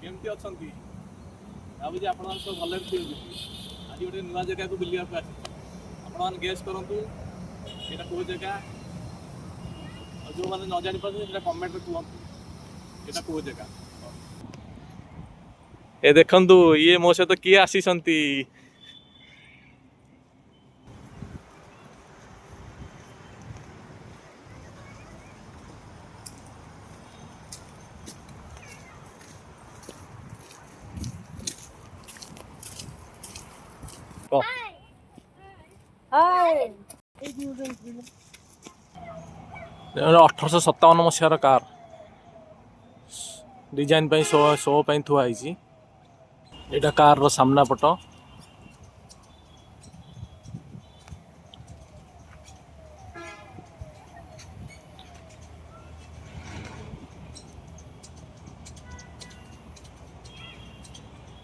केमती अच्छा भावी आप सब भले थे आज गोटे नुआ जगह को बुलाया आप गेस करूँ यहाँ कौ जगह जो मैंने न जानी पारे कमेंट कहतु यहाँ कौ जगह ए देखु ये मो सहित किए आसी अठरश 57 मसीहार कार डिजाइन शो थुआई यहाँ कार रो सामना पट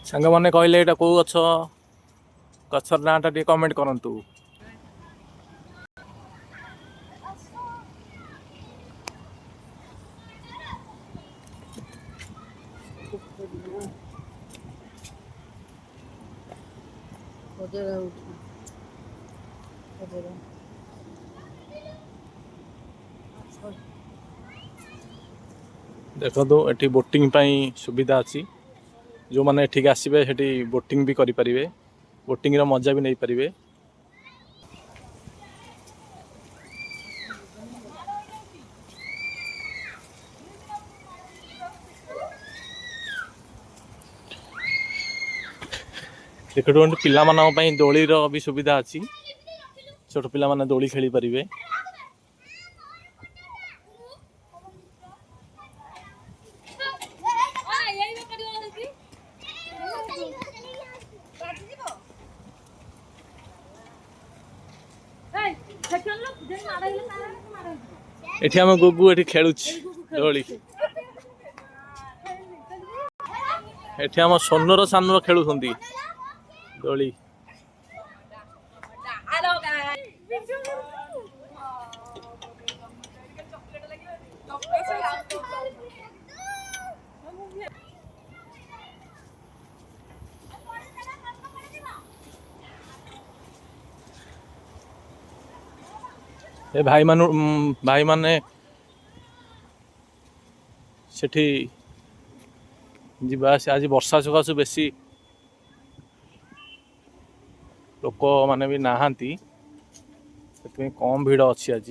सांग मैंने कहले यहाँ कौ गछ गचर नाटा टे कमेंट करंतु देखो ये बोटिंग सुविधा अच्छी जो मैंने एठिक आसबे से बोटिंग भी करें बोटिंग रो मजा भी नहीं पारे देखो पिला दोली रो भी सुविधा अच्छी छोट पिला माने दोली खेली पारे एठी हम गुगु एठी खेलुछि दोली एठी हम सोनर सानर खेलुछंती दोली ए भाई माने सेठी जीवा आज वर्षा सकाशु बेसी लोक माने भी नहांती कम भीड़ अच्छी आज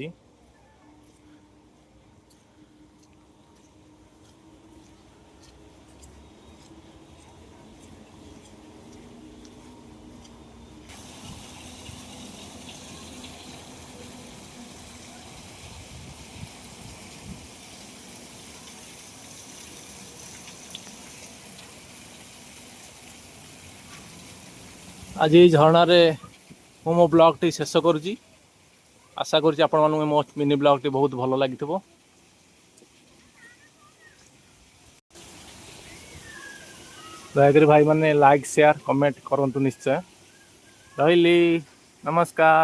आज ये झरणार मो ब्लॉग टी शेष करुँची आशा करुँची आपण मानू मो मिनी ब्लॉग टी बहुत भल लगी दयाकोरी भाई माने लाइक शेयर कमेंट करंतु निश्चय रही नमस्कार।